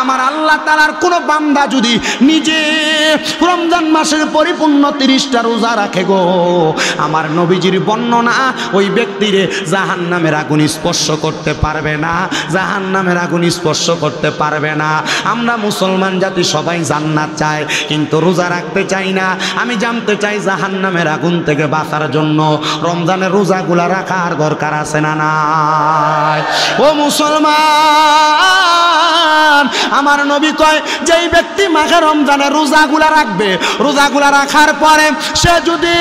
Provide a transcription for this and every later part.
আমার আল্লাহ তাআলার কোন বান্দা যদি নিজে রমজান মাসের পরিপূর্ণ 30টা রোজা রাখে গো, আমার নবীজির বর্ণনা ওই ব্যক্তির জাহান্নামের আগুন স্পর্শ করতে পারবে না, জাহান্নামের আগুন স্পর্শ করতে পারবে না। আমরা মুসলমান জাতি সবাই জান্নাত চাই, কিন্তু রোজা রাখতে চাই না। আমি জানতে চাই জাহান্নামের আগুন থেকে বাঁচার জন্য রমজানের রোজাগুলা রাখার দরকার আছে না নাই? ও মুসলমান, আমার নবী কয় যেই ব্যক্তি মাঘে রমজানের রোজাগুলা রাখবে, রোজাগুলা রাখার পরে সে যদি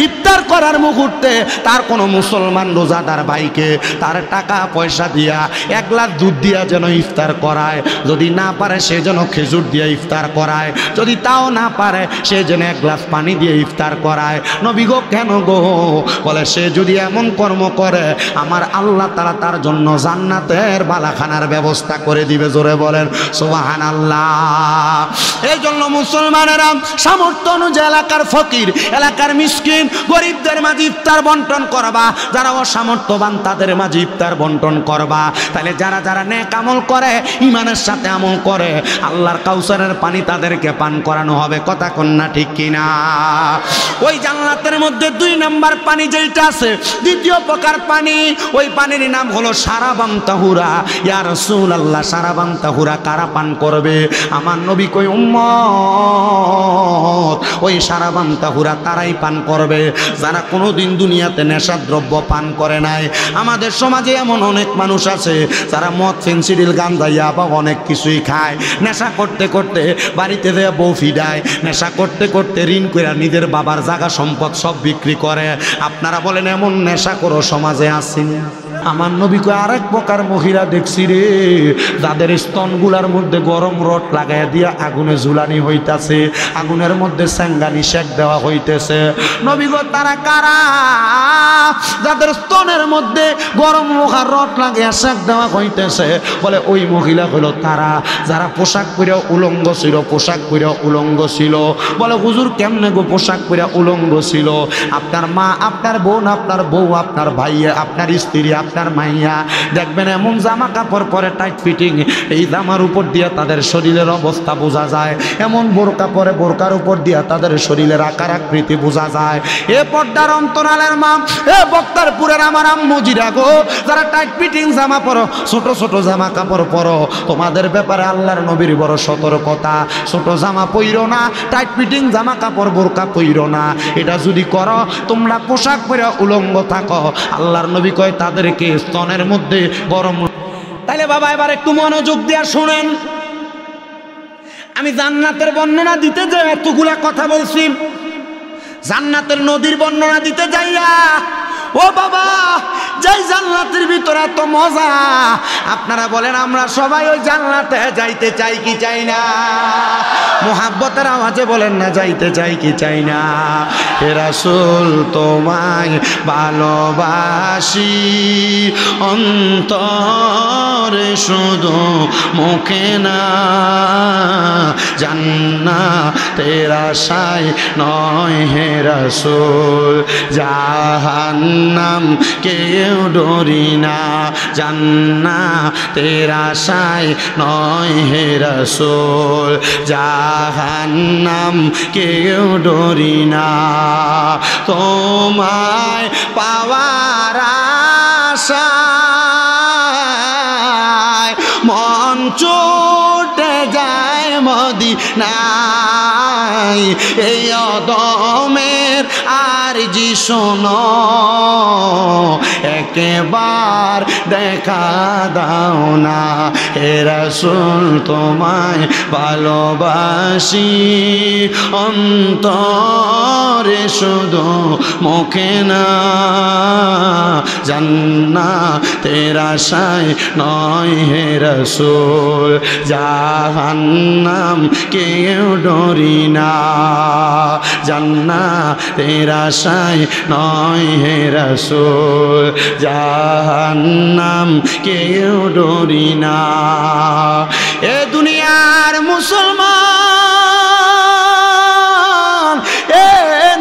ইফতার করার মুহূর্তে তার কোনো মুসলমান রোজাদার ভাইকে তার টাকা পয়সা দিয়া 1 গ্লাস দুধ দিয়া যেন ইফতার করায়, যদি না পারে সে যেন খেজুর দিয়ে ইফতার করায়, যদি তাও না পারে সে যেন 1 গ্লাস পানি দিয়ে ইফতার করায়। নবী গো কেন গো? বলে সে যদি এমন কর্ম করে আমার আল্লাহ তাআলা তার জন্য জান্নাতের বালাখানার ব্যবস্থা করে দিবে। জোরে বলেন সুবহানাল্লাহ। এই জন্য মুসলমানেরা সামর্থ্য অনুযায়ী এলাকার ফকির, এলাকার মিসকিন, গরিবদের মাঝে ইফতার বন্টন করবা, যারা অসামর্থ্যবান তাদের মাঝে ইফতার বন্টন করবা। তাহলে যারা যারা নেক আমল করে, ইমানের সাথে আমল করে, আল্লাহর কাউসারের পানি তাদেরকে পান করানো হবে। কথা কন্যা ঠিক কিনা? ওই জান্নাতের মধ্যে 2 নাম্বার পানি যেটা আছে, দ্বিতীয় প্রকার পানি, ওই পানির নাম হলো শারাবান তাহুরা। ইয়া রাসূলুল্লাহ, শারাবান তাহুরা কারা পান করবে? আমার নবী কই উম্মত ওই শারাবান তাহুরা তারাই পান করবে যারা কোনোদিন দুনিয়াতে নেশার দ্রব্য পান করে নাই। আমাদের সমাজে এমন অনেক মানুষ আছে যারা মদ, ফেন্সিডিল, গাঁজা, ইয়াবা অনেক কিছুই খায়। নেশা করতে করতে বাড়িতে দেয়া বউ ফিডায়, নেশা করতে করতে ঋণ করে নিজের বাবার জায়গা সম্পদ সব বিক্রি করে। আপনারা বলেন এমন নেশা করো সমাজে আসেনি? আমার নবী কয় আরেক প্রকার মহিলা দেখছি রে, যাদের স্তনগুলার মধ্যে গরম রড লাগাইয়া দিয়া আগুনে ঝুলানি হইতাছে, আগুনের মধ্যে স্যাঙ্গানি শেক দেওয়া হইতেছে। নবী গো তারা কারা? যাদের স্তনের মধ্যে গরম লোহার রড লাগাইয়া শেক দেওয়া হইতেছে। বলে ওই মহিলা হলো তারা যারা পোশাক পরে উলঙ্গ ছিল, পোশাক পরে উলঙ্গ ছিল। বলে হুজুর কেমনে গো পোশাক পরে উলঙ্গ ছিল? আপনার মা, আপনার বোন, আপনার বউ, আপনার ভাই, আপনার স্ত্রী, আপনার মাইয়া দেখবেন এমন জামা কাপড় পরে টাইট ফিটিং, এই জামার উপর দিয়ে তাদের শরীরের অবস্থা বোঝা যায়। এমন বোরকা পরে বোরকার উপর দিয়ে তাদের শরীরের আকার আকৃতি বোঝা যায়। এ পর্দার অন্তরালের মা, এ বক্তারপুরের আমার আম্মু জিরা গো, যারা টাইট ফিটিং জামা পরো, ছোট ছোট জামা কাপড় পরো, তোমাদের ব্যাপারে আল্লাহর নবীর বড় সতর্কতা। ছোট জামা পইরো না, টাইট ফিটিং জামা কাপড় বোরকা পইরো না। এটা যদি করো, তোমরা পোশাক পরে উলঙ্গ থাকো, আল্লাহর নবী কয় তাদেরকে স্তনের মধ্যে গরম। তাইলে বাবা এবার একটু মনোযোগ দিয়ে শুনেন, আমি জান্নাতের বর্ণনা দিতে যাই এতগুলা কথা বলছি, জান্নাতের নদীর বর্ণনা দিতে যাইয়া ও বাবা যাই জান্নাতের ভিতরে এত মজা। আপনারা বলেন আমরা সবাই ওই জান্নাতে যাইতে চাই কি চাই না? মোহাব্বতের আওয়াজে বলেন না যাইতে চাই কি চাই না? হে রাসূল তোমায় ভালোবাসি অন্তরে শুধু মুখে না, জান্নাতের আশায় নয় হে রাসূল, জাহান্নাম কেউ ডরি না, জান্নাতের আশায় নয় হে রাসূল, জাহান্নাম কেউ ডরি না। তোমায় পাওয়ার আশায় মন ছুটে যায় মদিনায়, এই অদমের আরজি শোনো, একবার দেখা দাও না। হে রাসূল তোমায় ভালোবাসি অন্তরে শুধু মুখে না, জান্নাতের আশায় নয় হে রাসূল, জাহান্নাম কেউ ডরি না, জান্নাতের আশায় নয় হে রাসূল, জাহান্নাম কেউ ডরি না। এ দুনিয়ার মুসলমান, এ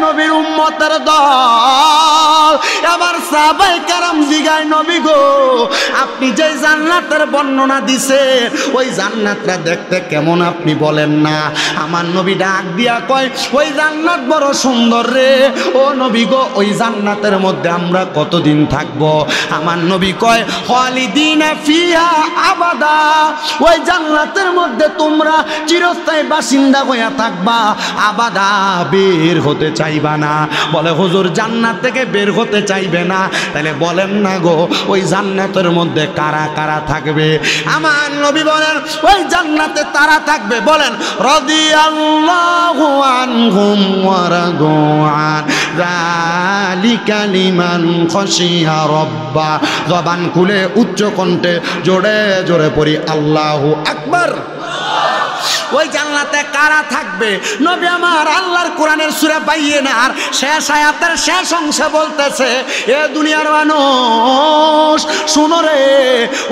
নবীর উম্মতের দল, আবার সাহাবায়ে কেরাম জিগায় নবী গো আপনি যেই জান্নাতের বর্ণনা দিছে ওই জান্নাতটা দেখতে কেমন আপনি বলেন না। আমার নবী ডাক দিয়া কয় ওই জান্নাত বড় সুন্দর রে ও নবী গো, ওই জান্নাতের মধ্যে আমরা কতদিন থাকব? আমার নবী কয় খালিদিনা ফিহা আবাদা, ওই জান্নাতের মধ্যে তোমরা চিরস্থায়ী বাসিন্দা হইয়া থাকবা, আবাদা, বের হতে চাইবা না। বলে হুজুর জান্নাত থেকে বের হতে চাইবে না, তাহলে বলেন না গো ওই জান্নাতের মধ্যে কারা কারা থাকবে? আমার নবী বলেন ওই জান্নাতে তারা থাকবে, বলেন রাদিয়াল্লাহু আনহুম ওয়া রাদু আন যালিকা লিমান খাশিয়া রাব্বা। জবান খুলে উচ্চ কণ্ঠে জোরে জোরে পড়ি আল্লাহু আকবার। ওই জান্নাতে কারা থাকবে? নবী আমার আল্লাহর কোরআনের সূরা বাইয়িনার শেষ আয়াতের শেষ অংশে বলতেছে, এ দুনিয়ার মানুষ শুনো রে,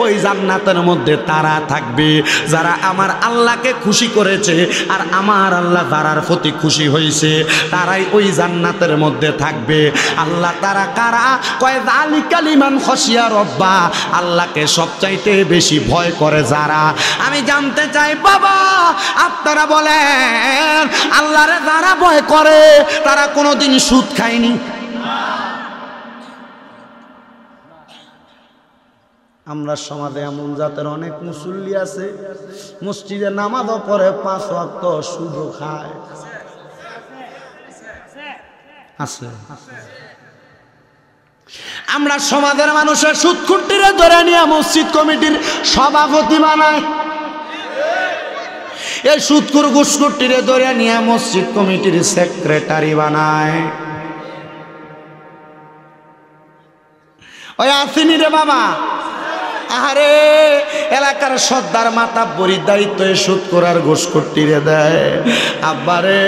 ওই জান্নাতের মধ্যে তারা থাকবে যারা আমার আল্লাহকে খুশি করেছে, আর আমার আল্লাহ যারার প্রতি খুশি হয়েছে তারাই ওই জান্নাতের মধ্যে থাকবে। আল্লাহ তারা কারা? কয় যালিকা লিমান খাশিয়া রাব্বা, আল্লাহকে সবচাইতে বেশি ভয় করে যারা। আমি জানতে চাই বাবা, আপনারা বলেন আল্লাহরে যারা ভয় করে তারা কোনোদিন সুদ খায়নি? আমরা সমাজে এমন জাতের অনেক মুসল্লি আছে, মসজিদে নামাজও পড়ে, 5 ওয়াক্ত সুদও খায়। আছে। আমরা সমাজের মানুষের সুদ খুঁটিরে ধরে নিয়ে মসজিদ কমিটির সভাপতি বানায়, এই সুদকুর ঘুষখুরটিরে ধরে নিয়ে মসজিদ কমিটির সেক্রেটারি বানায়। ওই আসেনি রে বাবা, আরে এলাকার সর্দার মাতাব্বরির দায়িত্ব এই সুদ করার ঘুষখুরটিরে দেয়। আব্বারে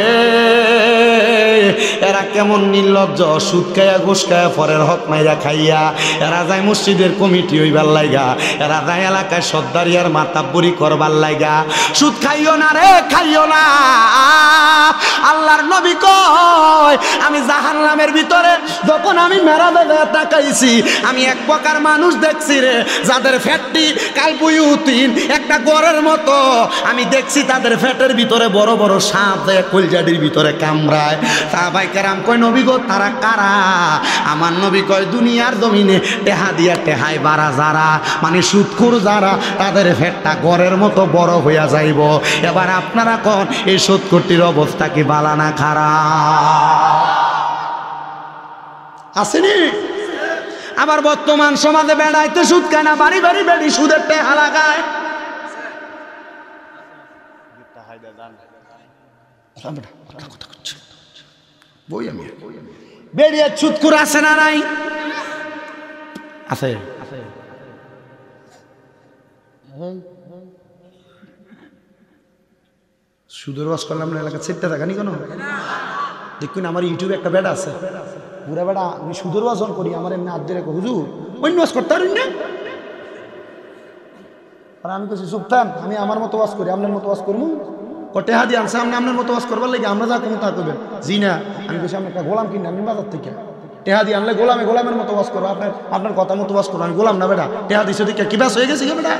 এরা কেমন নির্লজ্জ, সুদ খাইয়া ঘুষ খাইয়া পরের হক মাইরা খাইয়া এরা যায় মসজিদের কমিটি হইবার লাইগা, এরা যায় এলাকায় সর্দারি আর মাতাব্বরি করবার লাইগা। সুদ খাইও না রে, খাইও না। আল্লাহর নবী কয় আমি জাহান্নামের ভিতরে যখন আমি মেরাজে তাকাইছি, আমি এক প্রকার মানুষ দেখছি রে যাদের ফ্যাটটি কালবুয়ুতিন একটা গড়ের মতো। আমি দেখছি তাদের ফ্যাটের ভিতরে বড় বড় সাপ দেয়, কলজাডির ভিতরে কামড়ায়। সাহাবায়ে কেরাম কয় নবী গো তারা কারা? আমার নবী কয় দুনিয়ার জমিনে টেহা দিয়া টেহায় বাড়া যারা, মানে সুদখোর যারা, তাদের ফ্যাটটা গড়ের মতো বড় হইয়া যাইব। এবার আপনারা কোন এই সুদখোরটির অবস্থা কি বালা না খারাপ? আসেনি? আবার বর্তমান সমাজে বেড়াইতে সুদ খায় না, বাড়ি বাড়ি বেড়ি সুদের টেহা লাগায়। বেরিয়ে সুদখোর আছে না নাই? আছে। সুদের ওয়াজ করলাম না এলাকা ছেড়তে থাকানি কেন? দেখুন আমার ইউটিউবে একটা বেড়া আছে, পুরা বেড়া আমি সুদের ওয়াজ করি, আমার এমনি হাত দিয়ে হুজুর অন্য ওয়াজ করতে পারি না। আর আমি কিছু চুপ থাম, আমি আমার মতো ওয়াজ করি, আপনার মতো ওয়াজ করবো। কটে হাদি আনছে আপনি আপনার মতো ওয়াজ করবার লাগে, আমরা যা কমু তা করবেন। জি না, আমি বেশি আপনি একটা গোলাম কিনে আমি বাজার থেকে টেহা দিয়ে আনলে গোলামের মতো ওয়াজ করবো, আপনার কথা মতো ওয়াজ করবো। আমি গোলাম না বেটা, টেহা দিচ্ছে দিকে কি ব্যাস হয়ে গেছে বেটা।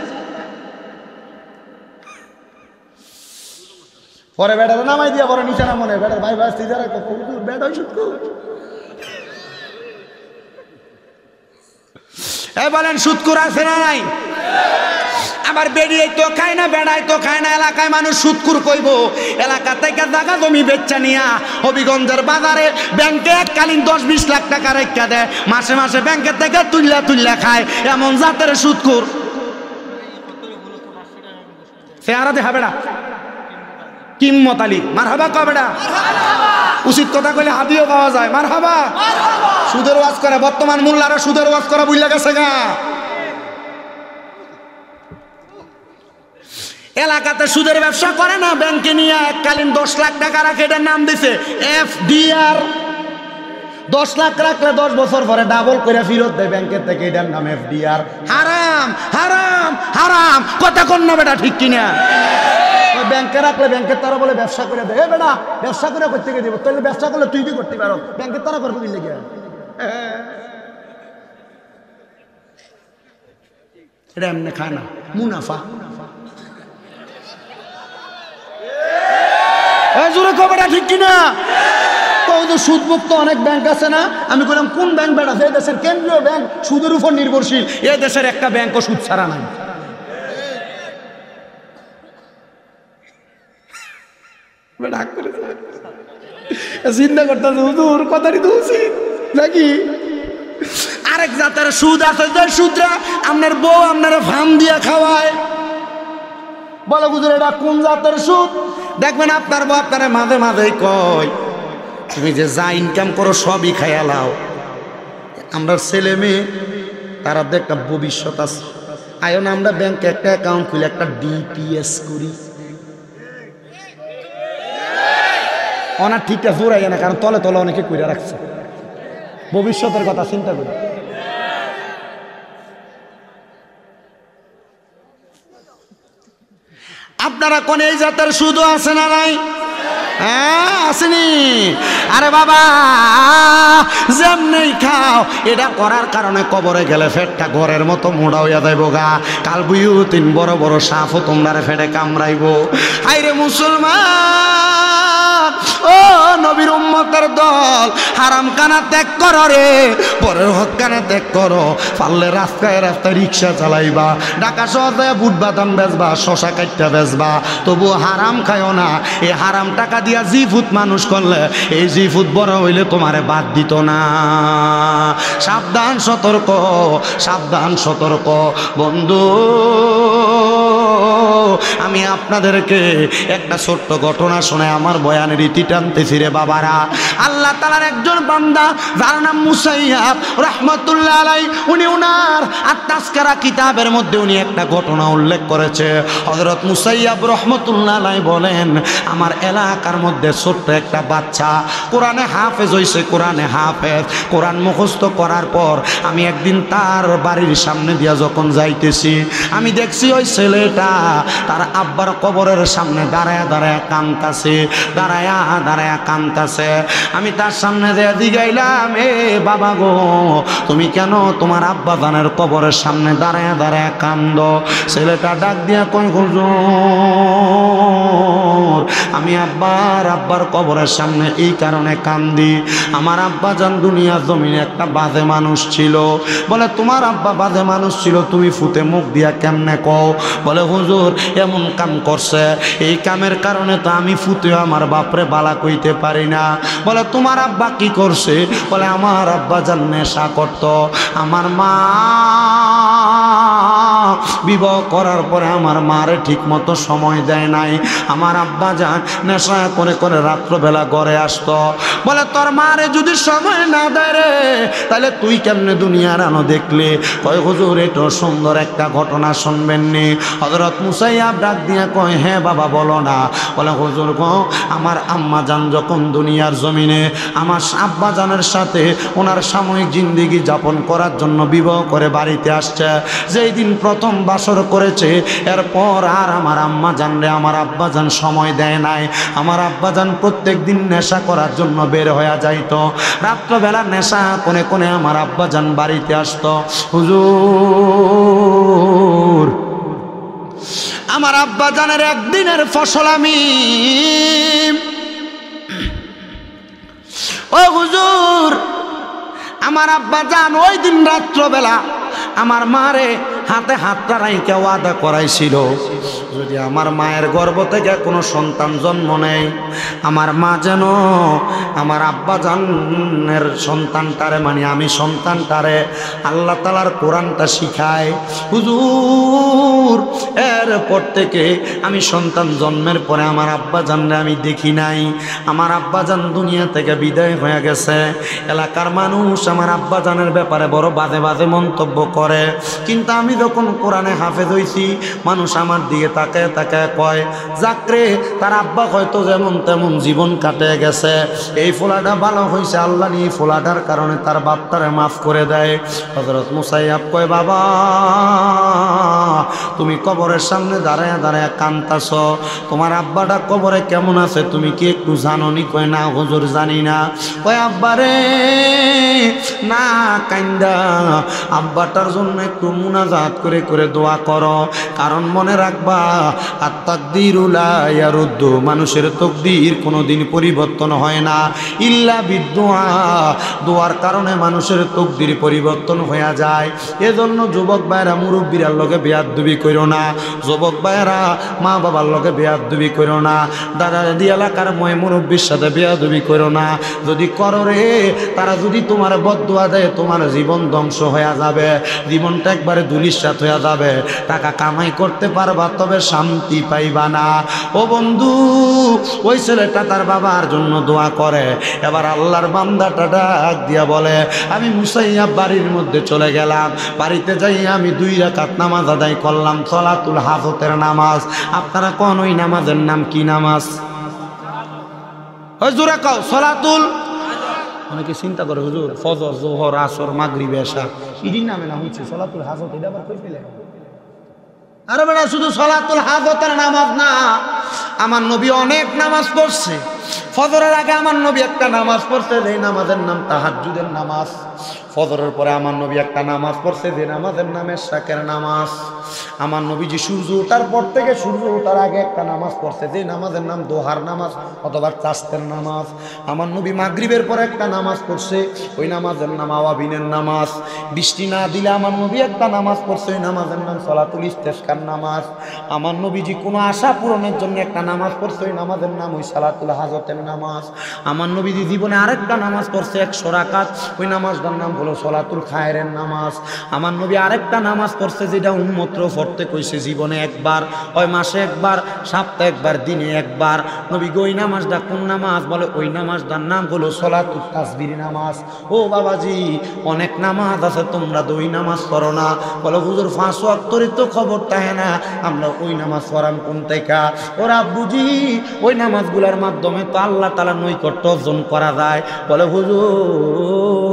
পরে বেটারে নামাই দিয়া পরে নিচে নামনে বেটার ভাই ভাই বেটা বলেন সুদখোর আছে না নাই? আবার বেরিয়ে তো খায় না, বেড়াই তো খায় না। এলাকায় মানুষ সুদখোর কইব, এলাকা থেকে জায়গা জমি বেচা নিয়া হবিগঞ্জের বাজারে ব্যাংকে এককালীন 10-20 লাখ টাকা রেখা দেয়, মাসে মাসে ব্যাংকের থেকে তুল্লা খায়। এমন জাতের সুদখোর চেহারা দেখা বেড়া কিম্মত আলী মারহাবা কবেডা, উচিত কথা কইলে হাদিও পাওয়া যায়। মারহাবা। সুদের ওয়াজ করে বর্তমান মোল্লারা সুদের ওয়াজ করা বুঝলা গেছে গা। এলাকাতে সুদের ব্যবসা করে না, ব্যাংকে নিয়ে এককালীন 10 লাখ টাকা রাখে, এটার নাম দিছে এফডিআর। 10 লাখ রাখলে 10 বছর পরে ডাবল করে ফেরত দেয় ব্যাংকের থেকে, এটার নাম এফডিআর। হারাম হারাম হারাম, কথা কন না বেটা, ঠিক কিনা? ব্যাংকে রাখলে ব্যাংকের তারা বলে ব্যবসা করে দেয়। বেটা ব্যবসা করে করতে গিয়ে দিব, তাহলে ব্যবসা করলে তুই কি করতে পারো, ব্যাংকের তারা করবো কি লেগে? এটা এমনি খায় না, মুনাফা। জোরে খবরটা ঠিক কিনা? সুদমুক্ত অনেক ব্যাংক আছে না? আমি বললাম কোন ব্যাংক বেড়া? এই দেশের কেন্দ্রীয় ব্যাংক সুদের উপর নির্ভরশীল, এই দেশের একটা ব্যাংকও সুদ ছাড়া নাই। চিন্তা করতেছে হুজুর কথাটি তো উচিত নাকি? আরেক জাতের সুদ আছে যে সুদরা আপনার বউ আপনার ফার্ম দিয়া খাওয়ায়। বলো হুজুর এটা কোন জাতের সুদ? দেখবেন আপনার বউ আপনার মাঝে মাঝেই কয় তুমি যে যা ইনকাম করো সবই খাইয়া লাও। আমরা ছেলে মেয়ে তারা তো একটা ভবিষ্যৎ আছে। আয়ন আমরা ব্যাংকে একটা অ্যাকাউন্ট খুলে একটা ডিপিএস করি। অনার ঠিকটা জোরাই না, কারণ তলে তলে অনেকে কইরা রাখছে। ভবিষ্যতের কথা চিন্তা করি। আপনারা কোন এই জাতের সুদও আছে না নাই? হ্যাঁ আসেনি? আরে বাবা যেমনি খাও, এটা করার কারণে কবরে গেলে ফেটটা ঘরের মতো মোড়া হইয়া যাইব গা। কাল বুইও তিন বড় বড় সাপও তোমরা ফেটে কামড়াইব। হাইরে মুসলমান, ও নবীর উম্মতের দল, হারাম কানা ত্যাগ করো রে, পরের হক কানা ত্যাগ করো। পারলে রাস্তায় রাস্তায় রিক্সা চালাইবা, ঢাকা শহরে বুট বাদাম বেচবা, শশা কাটটা বেচবা, তবু হারাম খায়ও না। এই হারাম টাকা দিয়া জি ফুট মানুষ করলে এই জি ফুট বড় হইলে তোমারে বাদ দিত না। সাবধান সতর্ক, সাবধান সতর্ক বন্ধু। আমি আপনাদেরকে একটা ছোট্ট ঘটনা শুনে আমার বয়ানের ইতি টানতেছি রে বাবারা। আল্লাহ তাআলার একজন বান্দা যার নাম মুসাইয়াব রাহমাতুল্লাহ আলাইহি, উনি উনার আত-তাযকিরা কিতাবের মধ্যে উনি একটা ঘটনা উল্লেখ করেছে। হযরত মুসাইয়াব রাহমাতুল্লাহ আলাইহি বলেন, আমার এলাকার মধ্যে ছোট্ট একটা বাচ্চা কোরআনে হাফেজ হইছে, কোরআনে হাফেজ, কোরআন মুখস্থ করার পর আমি একদিন তার বাড়ির সামনে দিয়া যখন যাইতেছি, আমি দেখছি ওই ছেলেটা তার আব্বার কবরের সামনে দাঁড়ায়া দাঁড়ায়া কাঁদতাছে, দাঁড়ায়া দাঁড়ায়া কাঁদতাছে। আমি তার সামনে দিয়ে জিগাইলাম, এ বাবা গো, তুমি কেন তোমার আব্বা জানের কবরের সামনে দাঁড়ায়া দাঁড়ায়া কান্দো? ছেলেটা ডাক দিয়া কই, হুজুর আমি আব্বার কবরের সামনে এই কারণে কান্দি, আমার আব্বা জান দুনিয়ার জমিনে একটা বাজে মানুষ ছিল। বলে তোমার আব্বা বাজে মানুষ ছিল, তুমি ফুতে মুখ দিয়া কেমনে কও? বলে হুজুর এমন কাম করছে, এই কামের কারণে তো আমি ফুতেও আমার বাপরে বালা কইতে পারি না। বলে তোমার আব্বা কি করছে? বলে আমার আব্বা জান নেশা করত, আমার মা বিবাহ করার পরে আমার মারে ঠিক মতো সময় দেয় নাই, আমার আব্বা জান নেশা করে করে রাত্রবেলা ঘরে আসতো। বলে তোর মারে যদি সময় না দেয় রে, তাহলে তুই কেমনে দুনিয়ার আনো দেখলে? কয় হুজুর এটা সুন্দর একটা ঘটনা শুনবেননি? হযরত মুসাইয়াব ডাক দিয়া কয়, হ্যাঁ বাবা বলো না। বলে হুজুর গো, আমার আম্মা জান যখন দুনিয়ার জমিনে আমার আব্বা জানের সাথে ওনার সাময়িক জিন্দেগি যাপন করার জন্য বিবাহ করে বাড়িতে আসছে, যেই দিন প্রথম বাসর করেছে, এরপর আর আমার আম্মা জানরে আমার আব্বা জান সময় দেয় নাই। আমার আব্বা জান প্রত্যেক দিন নেশা করার জন্য বের হয়ে যাইতো, রাত্রবেলা নেশা কোনে কোনে আমার আব্বা জান বাড়িতে আসতো। হুজুর আমার আব্বা জানের একদিনের ফসল আমি, ও হুজুর আমার আব্বা জান ওই দিন রাত্রবেলা আমার মারে হাতে হাতটা রাইখা ওয়াদা করাইছিল, যদি আমার মায়ের গর্ভ থেকে কোনো সন্তান জন্ম নেয়, আমার মা যেন আমার আব্বা জানের সন্তানটারে, মানে আমি সন্তানটারে আল্লাহ তাআলার কোরআনটা শিখায়। হুজুর এরপর থেকে আমি সন্তান জন্মের পরে আমার আব্বা জানরে আমি দেখি নাই। আমার আব্বা জান দুনিয়া থেকে বিদায় হয়ে গেছে। এলাকার মানুষ আমার আব্বা জানের ব্যাপারে বড় বাজে বাজে মন্তব্য করে, কিন্তু আমি যখন কোরআনে হাফেজ হইছি, মানুষ আমার দিকে তাকায় তাকায় কয়, যাকরে তার আব্বা হয়তো যেমন তেমন জীবন কাটে গেছে, এই ফোলাটা ভালো হয়েছে, আল্লাহ নিয়ে ফোলাটার কারণে তার বাপটারে মাফ করে দেয়। হযরত মুসাইয়াব কয়, বাবা তুমি কবরের সামনে দাঁড়ায় দাঁড়ায় কান্তাছ, তোমার আব্বাটা কবরে কেমন আছে তুমি কি একটু জানো নি? কয় না হুজুর জানি না। কয় আব্বারে না কান্দা, আব্বাটার জন্য একটু মুনাজাত হাত করে করে দোয়া করো। কারণ মনে রাখবা আত-তাকদীরু লা ইয়ারুদ্দু, মানুষের তকদির কোনোদিন পরিবর্তন হয় না ইল্লা বিদুআ, দোয়ার কারণে মানুষের তকদির পরিবর্তন হয়ে যায়। এজন্য যুবক ভাইরা মুরব্বীর লগে বেয়াদবি করো না, যুবক ভাইরা মা বাবার লগে বেয়াদবি করো না, দাদা দাদি এলাকার ময় মুরব্বীর সাথে বেয়াদবি করো না। যদি করো রে, তারা যদি তোমার বদদুয়া দেয় তোমার জীবন ধ্বংস হয়ে যাবে, জীবনটা একবারে ধুলিস্যাৎ হয়ে যাবে, টাকা কামাই করতে পারবা তবে শান্তি পাইবা না। ও বন্ধু, ওই ছেলেটা তার বাবার জন্য দোয়া করে, এবার আল্লাহর বান্দাটা ডাক দিয়া বলে আমি মুসাইয়া বাড়ির মধ্যে চলে গেলাম, বাড়িতে যাই আমি 2 রাকাত নামাজ আদায় করলাম, সলাতুল হাজতের নামাজ। আপনারা কোন ওই নামাজের নাম কি নামাজ? ওই জোরে কও, সলাতুল। অনেকে চিন্তা করে হুজুর ফজর জোহর আসর মাগরিব এশা ইদিন নামে না হচ্ছে সলাতুল হাজত, এটা আবার কই পেলে? আরে বেটা, শুধু সলাতুল হাজতের নামাজ না, আমার নবী অনেক নামাজ পড়ছে। ফজরের আগে আমার নবী একটা নামাজ পড়ছে, যে নামাজের নাম তাহাজ্জুদের নামাজ। ফজরের পরে আমার নবী একটা নামাজ পড়ছে, যে নামাজের নাম ইশরাকের নামাজ। আমার নবীজি সূর্য ওঠার পর থেকে সূর্য ওঠার আগে একটা নামাজ পড়ছে, যে নামাজের নাম দোহার নামাজ অথবা চাস্তের নামাজ। আমার নবী মাগরিবের পরে একটা নামাজ পড়ছে, ওই নামাজের নাম আওয়াবিনের নামাজ। বৃষ্টি না দিলে আমার নবী একটা নামাজ পড়ছে, ওই নামাজের নাম সলাতুল ইস্তেসকার নামাজ। আমার নবীজি কোনো আশা পূরণের জন্য একটা নামাজ পড়ছে, ওই নামাজের নাম ওই সালাতুল হাজতের নামাজ। আমার নবীজি জীবনে আরেকটা নামাজ পড়ছে 100 রাকাত, ওই নামাজটার নাম হলো সলাতুল খায়রের নামাজ। আমার নবী আরেকটা নামাজ পড়ছে, যেটা উম্মতর পড়তে কইছে জীবনে একবার, ওই মাসে একবার, সপ্তাহে একবার, দিনে একবার। নবী ওই নামাজটা কোন নামাজ? বলে ওই নামাজটার নাম হলো সলাতুল তাসবিহ নামাজ। ও বাবাজি, অনেক নামাজ আছে, তোমরা তো ওই নামাজ পড়ো না। বলে হুজুর 5 ওয়াক্তের তো খবর থাকে না, আমরা ওই নামাজ পড়াম কোন থেকে? ওরা বুঝি ওই নামাজগুলোর মাধ্যমে তো আল্লাহ তাআলার নৈকট্য অর্জন করা যায়। বলে হুজুর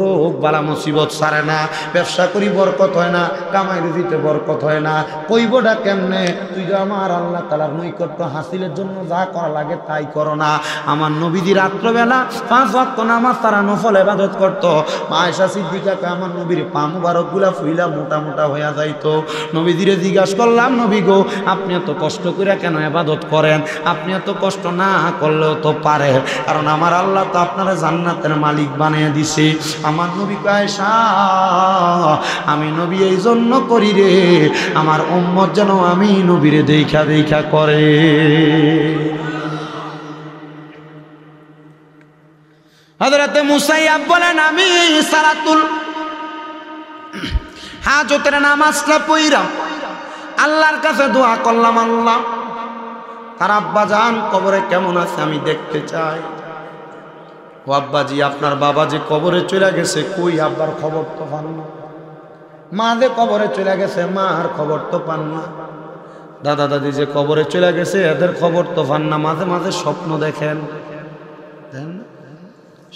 রোগ বালা মুসিবত সারে না, ব্যবসা করি বরকত হয় না, কামাই রুজিতে বরকত হয় না, কইবটা কেমনে? তুই তো আমার আল্লাহ তাআলার নৈকট্য হাসিলের জন্য যা করা লাগে তাই করো না। আমার নবীজি রাত্রবেলা 5 ওয়াক্ত নামাজ তারা নফল ইবাদত করত। মা আয়েশা সিদ্দিকাকে আমার নবীর পা মুবারকগুলা ফুইলা মোটা মোটা হইয়া যাইতো। নবীজিরে জিজ্ঞাসা করলাম, নবী গো আপনি এত কষ্ট করে কেন ইবাদত করেন? আপনি এত কষ্ট না করলেও তো পারে, কারণ আমার আল্লাহ তো আপনারা জান্নাতের মালিক বানিয়ে দিছে। আমার নবী কয় আয়েশা, আমি নবী এই জন্য করি রে, আমার উম্মত যেন আমি নবীরে দেখা দেখা করে। হযরতে মুসাইয়াব বলেন আমি সালাতুল হাজতের নামাজটা পড়লাম, আল্লাহর কাছে দোয়া করলাম, আল্লাহ তার আব্বাজান কবরে কেমন আছে আমি দেখতে চাই। ও আব্বাজি, আপনার বাবা যে কবরে চলে গেছে, কই আব্বার খবর তো পান না। মা যে কবরে চলে গেছে, মার খবর তো পান না। দাদা দাদি যে কবরে চলে গেছে, এদের খবর তো পান না। মাঝে মাঝে স্বপ্ন দেখেন,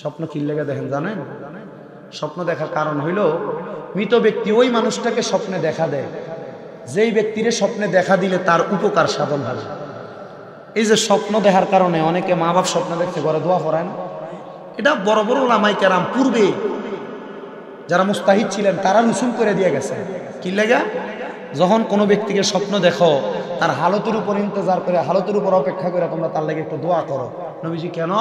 স্বপ্ন কি লেগে দেখেন জানেন? স্বপ্ন দেখার কারণ হইল মৃত ব্যক্তি ওই মানুষটাকে স্বপ্নে দেখা দেয়, যেই ব্যক্তিরে স্বপ্নে দেখা দিলে তার উপকার সাধন হবে। এই যে স্বপ্ন দেখার কারণে অনেকে মা বাপ স্বপ্ন দেখতে ঘরে দোয়া করেন। এটা বড় বড় উলামায়ে কেরাম পূর্বে যারা মুস্তাহিদ ছিলেন তারা রুসুম করে দিয়ে গেছে। কি লেগা? যখন কোনো ব্যক্তিকে স্বপ্ন দেখো, তার হালতের উপর ইন্তজার করে, হালতের উপর অপেক্ষা করে তোমরা তার লেগে একটু দোয়া করো। নবীজি কেন?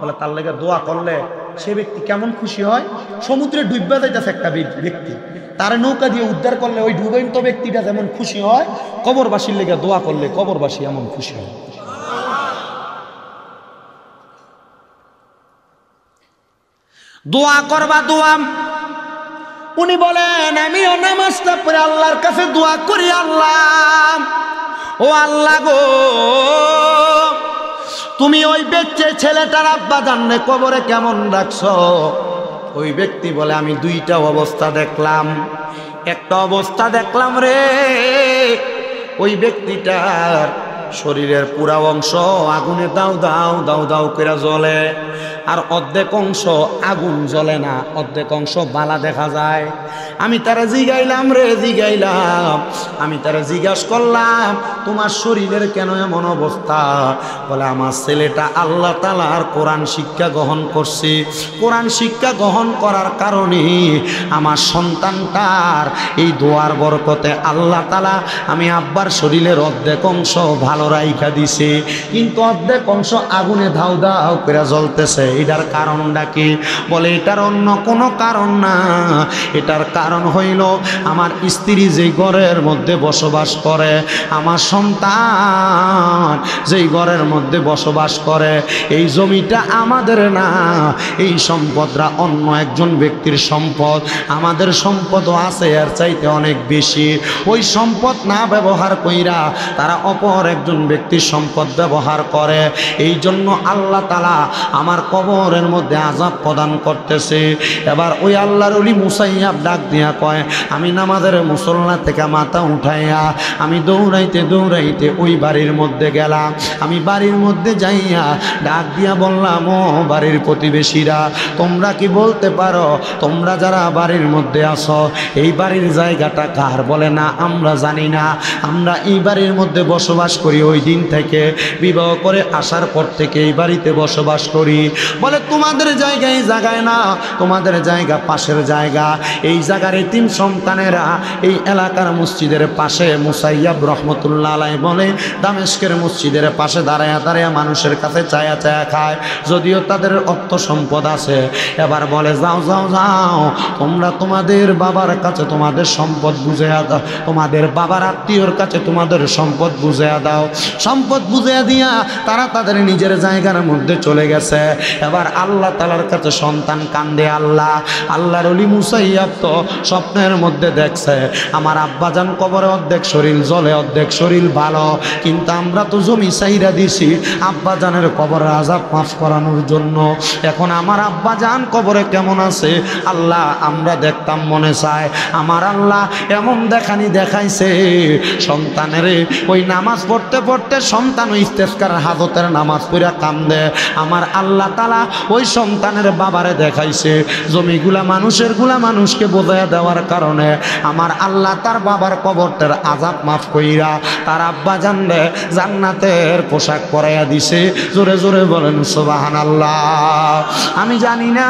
বলে তার লেগে দোয়া করলে সে ব্যক্তি কেমন খুশি হয়। সমুদ্রে ডুববা যাইতেছে একটা ব্যক্তি, তার নৌকা দিয়ে উদ্ধার করলে ওই ডুবন্ত ব্যক্তিটা যেমন খুশি হয়, কবরবাসীর লেগে দোয়া করলে কবরবাসী এমন খুশি হয়। দোয়া করবা, দোয়া। উনি বলেন আমিও নামাজটা পড়ে আল্লাহর কাছে দোয়া করি, আল্লাহ ও আল্লাহ গো, তুমি ওই ব্যক্তি ছেলেটার আব্বা জানলে কবরে কেমন রাখছো? ওই ব্যক্তি বলে আমি 2টা অবস্থা দেখলাম। একটা অবস্থা দেখলাম রে, ওই ব্যক্তিটার শরীরের পুরা অংশ আগুনে দাও দাও দাও দাও করে জ্বলে। আর অর্ধেক অংশ আগুন জ্বলে না, অর্ধেক অংশ বালা দেখা যায়। আমি তারা জিগাইলাম রে জিগাইলাম, আমি তারা জিজ্ঞাসা করলাম তোমার শরীরের কেন এমন অবস্থা? বলে আমার ছেলেটা আল্লাহ তাআলার কোরআন শিক্ষা গ্রহণ করছে, কোরআন শিক্ষা গ্রহণ করার কারণে আমার সন্তানটার এই দোয়ার বরকতে আল্লাহ তাআলা আমি আব্বার শরীরের অর্ধেক অংশ ভালো রাইখা দিছে, কিন্তু অর্ধেক অংশ আগুনে ধাউ ধাউ করে জ্বলতেছে। এটার কারণটা কি? বলে এটার অন্য কোনো কারণ না, এটার কারণ হইল আমার স্ত্রী যে ঘরের মধ্যে বসবাস করে, আমার সন্তান যেই ঘরের মধ্যে বসবাস করে, এই জমিটা আমাদের না, এই সম্পদরা অন্য একজন ব্যক্তির সম্পদ। আমাদের সম্পদও আছে এর চাইতে অনেক বেশি। ওই সম্পদ না ব্যবহার কইরা তারা অপর একজন ব্যক্তির সম্পদ ব্যবহার করে। এই জন্য আল্লাহ তাআলা আমার কবরের মধ্যে আযাব প্রদান করতেছে। এবার ওই আল্লাহর ওলি মুসাইয়াব ডাক দিয়া কয়, আমি নামাজের মুসল্লা থেকে মাথা উঠাইয়া আমি দৌড়াইতে দৌড়াইতে ওই বাড়ির মধ্যে গেলাম। আমি বাড়ির মধ্যে যাইয়া ডাক দিয়া বললাম, ও বাড়ির প্রতিবেশীরা, তোমরা কি বলতে পারো তোমরা যারা বাড়ির মধ্যে আসো এই বাড়ির জায়গাটা কার? বলে না, আমরা জানি না, আমরা এই বাড়ির মধ্যে বসবাস করি ওই দিন থেকে, বিবাহ করে আসার পর থেকে এই বাড়িতে বসবাস করি। বলে তোমাদের জায়গায় জায়গায় না, তোমাদের জায়গা পাশের জায়গা। এই জায়গার এতিম সন্তানেরা এই এলাকার মসজিদের পাশে, মুসাইয়াব রহমতুল্লাহ আলাইহি বলে দামেস্কের মসজিদের পাশে দাঁড়ায়া দাঁড়ায়া মানুষের কাছে চায়া চায়া খায়, যদিও তাদের অর্থ সম্পদ আছে। এবার বলে যাও যাও যাও, তোমরা তোমাদের বাবার কাছে তোমাদের সম্পদ বুঝাইয়া দাও, তোমাদের বাবার আত্মীয়র কাছে তোমাদের সম্পদ বুঝাইয়া দাও। সম্পদ বুঝাইয়া দিয়া তারা তাদের নিজের জায়গার মধ্যে চলে গেছে। এবার আল্লাহ তাআলার কাছে সন্তান কান্দে, আল্লাহ, আল্লাহর ওলি মুসাইয়াব তো স্বপ্নের মধ্যে দেখছে আমার আব্বাজান কবরে অর্ধেক শরীর জ্বলে অর্ধেক শরীর ভালো, কিন্তু আমরা তো জমি চাইরা দিছি আব্বাজানের কবরের আযাব মাফ করানোর জন্য। এখন আমার আব্বাজান কবরে কেমন আছে আল্লাহ আমরা দেখতাম মনে চায়। আমার আল্লাহ এমন দেখানি দেখাইছে সন্তানের ওই নামাজ পড়তে পড়তে সন্তান ওই ইস্তেসকার হাজতের নামাজ পড়া কান্দে। আমার আল্লাহ তাআলা ওই সন্তানের বাবারে দেখাইছে জমিগুলা মানুষকে বোঝাইয়া দেওয়ার কারণে আমার আল্লাহ তার বাবার কবরটার আযাব মাফ কইরা তার আব্বাজান রে জান্নাতের পোশাক পরাইয়া দিছে। জোরে জোরে বলেন সুবহানাল্লাহ। আমি জানি না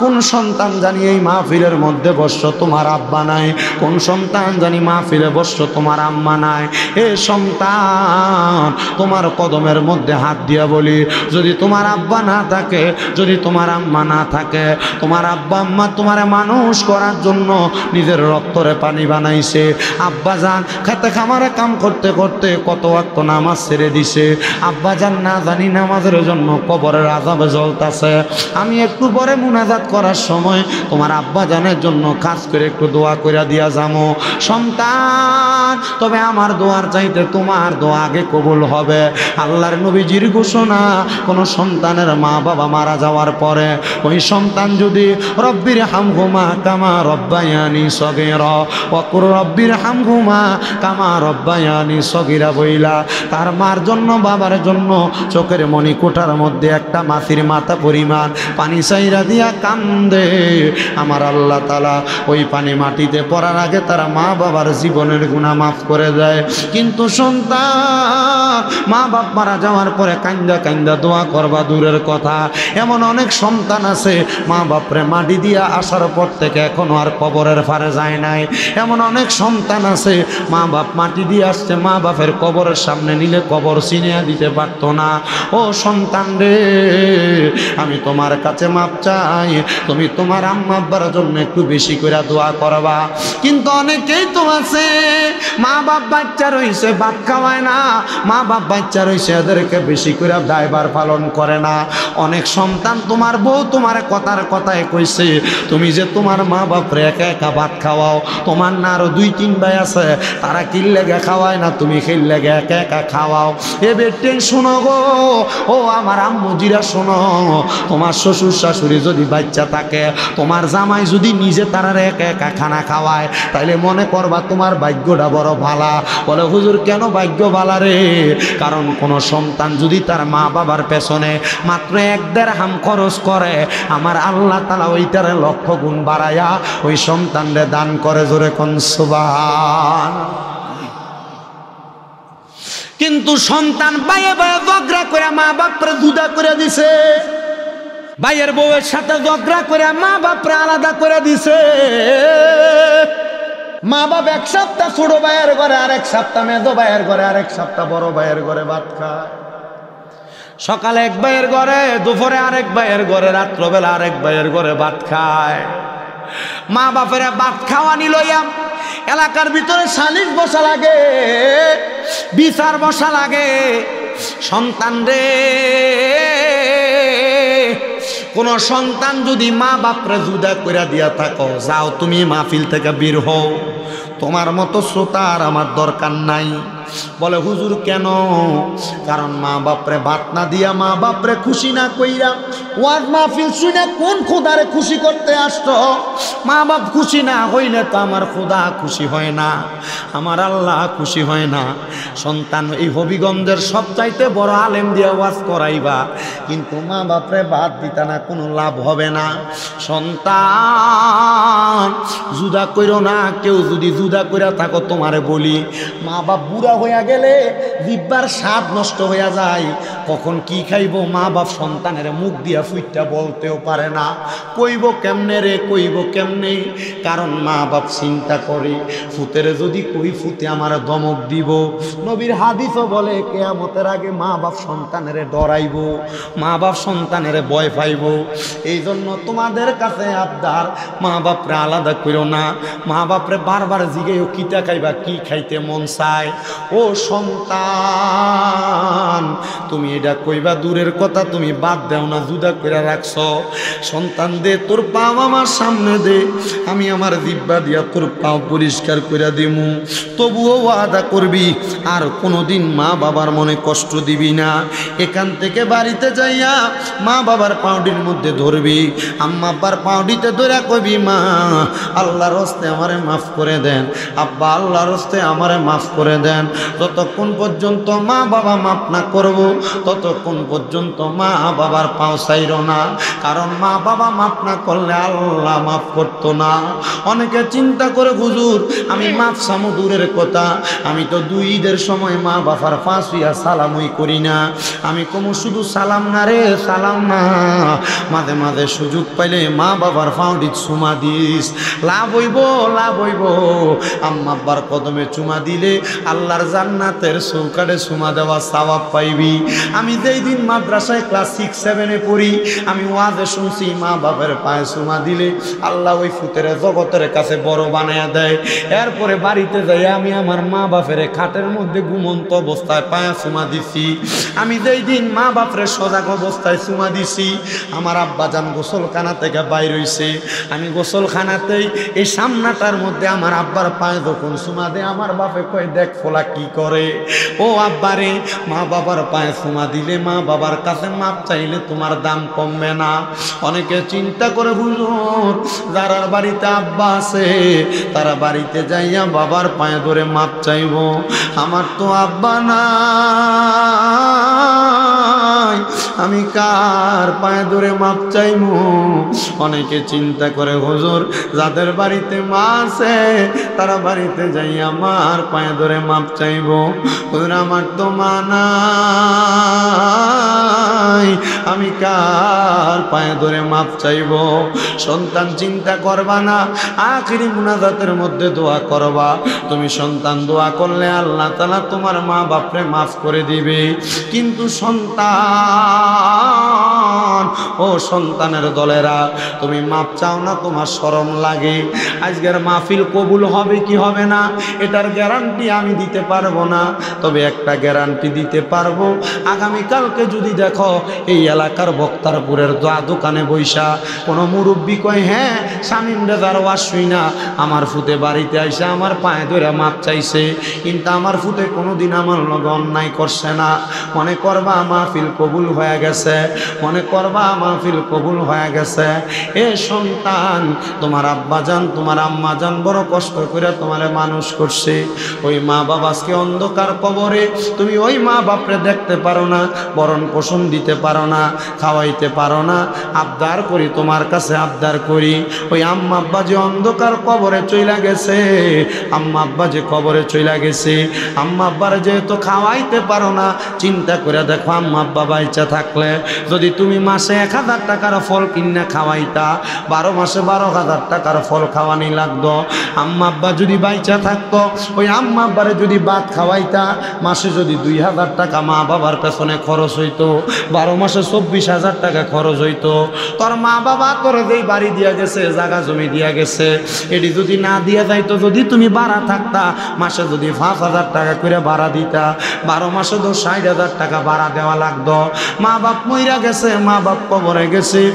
কোন সন্তান জানি এই মাহফিলের মধ্যে বসছো তোমার আব্বা নাই, কোন সন্তান জানি মাহফিলে বসছো তোমার আম্মা নাই। এ সন্তান তোমার কদমের মধ্যে হাত দিয়া বলি, যদি তোমার আব্বা না থাকে, যদি তোমার আম্মা না থাকে, তোমার আব্বা আম্মা তোমার মানুষ করার জন্য নিজের রক্তরে পানি বানাইছে। আব্বা জান খেতে খামারে কাম করতে করতে কত ওয়াক্ত নামাজ ছেড়ে দিছে। আব্বা জান না জানি নামাজের জন্য কবরের আযাবে জ্বলতাছে। আমি একটু পরে মুনাজাত করার সময় তোমার আব্বা জানের জন্য খাস করে একটু দোয়া কইরা দিয়া যামো। সন্তান, তবে আমার দোয়ার চাইতে তোমার দোয়া আগে কবুল হবে। আল্লাহর নবীজির ঘোষণা, কোন সন্তানের মা বাবা মারা যাওয়ার পরে ওই সন্তান যদি রব্বির হামহুমা কামা রব্বায়ানি সগীরা ওয়া কুর রব্বির হামহুমা কামা রব্বায়ানি সগীরা বইলা তার মার জন্য বাবার জন্য চোখের মনি কোঠার মধ্যে একটা মাছির মাথা পরিমাণ পানি চাইরা দিয়া কান্দে, আমার আল্লাহ তাআলা ওই পানি মাটিতে পড়ার আগে তারা মা বাবার জীবনের গুনাহ মাফ করে দেয়। কিন্তু সন্তান মা বাপ মারা যাওয়ার পরে কান্দা কান্দা দোয়া করবা দূরের কথা, এমন অনেক সন্তান আছে মা বাপরে মাটি দিয়া আসার পর থেকে এখনো আর কবরের ফারে যায় নাই। এমন অনেক সন্তান আছে মা বাপ মাটি দিয়ে আসছে, মা বাপের কবরের সামনে নিলে কবর চিনিয়া দিতে পারতো না। ও সন্তান রে, আমি তোমার কাছে মাপ চাই, তুমি তোমার আম্মা আব্বার জন্য একটু বেশি করে দোয়া করবা। কিন্তু অনেকেই তো আছে মা বাপ বাচ্চা রইছে ভাত খাওয়ায় না, মা বাপ বাচ্চা রইছে এদেরকে বেশি করে দায়ভার পালন করে না। অনেক সন্তান তোমার বউ তোমার কথার কথায় কইছে তুমি যে তোমার মা বাপরে একা একা ভাত খাওয়াও, তোমার না আরো 2-3 ভাই আছে তারা কিল্লেগে খাওয়ায় না, তুমি কিল্লেগে একা একা খাওয়াও। এ বেটেন শোনো গো, ও আমার আম্মুজিরা শোনো, তোমার শ্বশুর শাশুড়ি যদি যদি বাচ্চা থাকে, তোমার জামাই যদি নিজে তারার একা একা খানা খাওয়ায়, তাইলে মনে করবা তোমার ভাগ্যটা বড় ভালা। বলে হুজুর কেন ভাগ্য ভালা রে? কারণ কোন সন্তান যদি তার মা বাবার পেছনে মাত্র 1 দিরহাম খরচ করে, আমার আল্লাহ তাআলা ওইটারে লক্ষ গুণ বাড়ায়া ওই সন্তানরে দান করে। জোরে কোন সুবহান। কিন্তু সন্তান বাইয়ে বাইয়ে ঝগড়া করে মা বাপরে জুদা করে দিছে, ভাইয়ের বউয়ের সাথে ঝগড়া করে মা বাপরে আলাদা করে দিছে। মা বাপ 1 সপ্তাহ ছোট ভাইয়ের ঘরে, আরেক সপ্তাহ মেজো ভাইয়ের ঘরে, আরেক সপ্তাহ বড় ভাইয়ের ঘরে ভাত খায়। সকালে 1 ভাইয়ের ঘরে, দুপুরে আরেক ভাইয়ের ঘরে, রাত্রবেলা আরেক ভাইয়ের ঘরে ভাত খায়। মা বাপের ভাত খাওয়ানি লইয়া এলাকার ভিতরে সালিশ বসা লাগে, বিচার বসা লাগে। সন্তান রে, কোন সন্তান যদি মা বাপরে জুদা করে দিয়া থাকো, যাও তুমি মাহফিল থেকে বের হও, তোমার মতো শ্রোতা আর আমার দরকার নাই। বলে হুজুর কেন? কারণ মা বাপরে ভাত না দিয়া, মা বাপরে খুশি না কইরা ওয়াজ মাহফিল শুনে কোন খোদারে খুশি করতে আসতো? মা বাপ খুশি না হইলে তো আমার খোদা খুশি হয় না, আমার আল্লাহ খুশি হয় না। সন্তান এই হবিগঞ্জের সবচাইতে বড় আলেম দিয়া ওয়াজ করাইবা, কিন্তু মা বাপরে ভাত দিতা না, কোনো লাভ হবে না। সন্তান জুদা কইরো না। কেউ যদি জুদা কইরা থাকো, তোমারে বলি, মা বাপ বুড়া হইয়া গেলে জিহ্বার স্বাদ নষ্ট হইয়া যায়। কখন কি খাইব মা বাপ সন্তানের মুখ দিয়া ফুইটা বলতেও পারে না। কইব কেমনে রে, কইব কেমনে? কারণ মা বাপ চিন্তা করে, ফুতের যদি কই ফুতে আমার দমক দিব। নবীর হাদিসও বলে কিয়ামতের আগে মা বাপ সন্তানের ডরাইব, মা বাপ সন্তানের ভয় পাইব। এই জন্য তোমাদের কাছে আবদার, মা বাপরে আলাদা করো না। মা বাপরে বারবার জিগাইও কিটা খাইবা, কি খাইতে মন চায়। ও সন্তান, তুমি এটা কইবা দূরের কথা, তুমি বাদ দেও না, জুদা করে রাখছ। সন্তান দে তোর পাও আমার সামনে দে, আমি আমার জিহ্বা দিয়া তোর পাও পরিষ্কার করে দিমু। তবুও ওয়াদা করবি আর কোনোদিন মা বাবার মনে কষ্ট দিবি না। এখান থেকে বাড়িতে যাইয়া মা বাবার পাউডির মধ্যে ধরবি, আম্মা আব্বার পাউডিতে ধরে কইবি, মা আল্লাহর হস্তে আমারে মাফ করে দেন, আব্বা আল্লাহর হস্তে আমারে মাফ করে দেন। যতক্ষণ পর্যন্ত মা বাবা মাফ না করব, ততক্ষণ পর্যন্ত মা বাবার পাও চাইরো না। কারণ মা বাবা মাফ না করলে আল্লাহ মাফ করতো না। অনেকে চিন্তা করে হুজুর আমি মাফ চামু দূরের কথা, আমি তো 2 ঈদের সময় মা বাবার পাঁচ হইয়া সালামই করি না। আমি কমু শুধু সালাম না রে, সালাম না, মাঝে মাঝে সুযোগ পাইলে মা বাবার পাউডি চুমা দিস, লাভ হইব, লাভ হইব। আম্মা আব্বার কদমে চুমা দিলে আল্লাহর জান্নাতের চৌকাঠে চুমা দেওয়া সওয়াব পাইবি। আমি যেই দিন মাদ্রাসায় ক্লাস 6-7-এ পড়ি, আমি ওয়াজে শুনছি মা বাবার পায়ে চুমা দিলে আল্লাহ ওই ফুতের জগতের কাছে বড় বানায়া দেয়। এরপরে বাড়িতে যাই আমি আমার মা বাপের খাটের মধ্যে ঘুমন্ত অবস্থায় পায়ে চুমা দিছি। আমি যেই দিন মা বাপরে সজাগ অবস্থায় চুমা দিছি, আমার আব্বাজান গোসলখানা থেকে বাইর হইছে, আমি গোসলখানাতেই এই সামনাটার মধ্যে আমার আব্বার পায়ে যখন চুমা দেয়, আমার বাপে কয় দেখ ফোলা কি করে। ও আব্বারে, মা বাবার পায়ে চুমা দিলে মা বাবার কাছে মাপ চাইলে তোমার দাম কমবে না। অনেকে চিন্তা করে হুজুর যারা বাড়িতে আব্বা আছে তারা বাড়িতে যাইয়া বাবার পায়ে ধরে মাপ চাইব, আমার তো আব্বা নাই, আমি কার পায়ে ধরে মাপ চাইব? অনেকে চিন্তা করে হুজুর যাদের বাড়িতে মা আছে তারা বাড়িতে যাইয়া মার পায়ে ধরে মাপ চাইব। হুজুর আমার তো মা নাই, আমি কার পায়ে ধরে মাপ চাইব? সন্তান চিন্তা করবা না, আখিরি মুনাজাতের মধ্যে দোয়া করবা। তুমি সন্তান দোয়া করলে আল্লাহ তাআলা তোমার মা বাপরে মাফ করে দিবে। কিন্তু সন্তান, ও সন্তানের দলেরা, তুমি মাপ চাও না, তোমার শরম লাগে। আজকের মাহফিল কবুল হবে কি হবে না এটার গ্যারান্টি আমি দিতে পারবো না, তবে একটা গ্যারান্টি দিতে পারবো, আগামীকালকে যদি দেখো এই এলাকার বক্তারপুরের দোকানে বৈশা কোনো মুরব্বী কয় হ্যাঁ শামীম রেজার ওয়াজ শুই না আমার ফুতে বাড়িতে আইসা আমার পায়ে ধরে মাপ চাইছে, কিন্তু আমার ফুতে কোনোদিন আমার লগে অন্যায় করছে না। মনে করবা মাহফিল কবুল হয়ে গেছে, মনে করবা মাহফিল কবুল হয়ে গেছে। এ সন্তান, তোমার আব্বাজান তোমার আম্মাজান বড় কষ্ট করে তোমারে মানুষ করছে। ওই মা বাবা আজকে অন্ধকার কবরে, তুমি ওই মা বাপরে দেখতে পারো না, বরণ পোষণ দিতে পারো না, খাওয়াইতে পারো না। আবদার করি তোমার কাছে, আবদার করি, ওই আম্মা আব্বা যে অন্ধকার কবরে চইলা গেছে, আম্মা আব্বা যে কবরে চইলা গেছে, আম্মা আব্বার যেহেতু খাওয়াইতে পারো না, চিন্তা করে দেখো আম্মা আব্বা বাইচা থাকলে যদি তুমি মাসে 1000 টাকার ফল কিনা খাওয়াইতা, 12 মাসে 12,000 টাকার ফল খাওয়ানি লাগতো। আম্মা আব্বা যদি বাইচা থাকতো, ওই আম্মা আব্বারে যদি ভাত খাওয়াইতা, মাসে যদি 2000 টাকা মা বাবার পেছনে খরচ হইতো, 12 মাসে 24,000 টাকা খরচ হইতো। তোর মা বাবা তোর যেই বাড়ি দিয়া গেছে, জায়গা জমি দিয়া গেছে, এটি যদি না দিয়া যাইতো, যদি তুমি ভাড়া থাকতা, মাসে যদি 5,000 টাকা করে ভাড়া দিতা, 12 মাসে তো 60,000 টাকা ভাড়া দেওয়া লাগতো। মা বাপ মইরা গেছে, মা বাপ কবরে গেছে।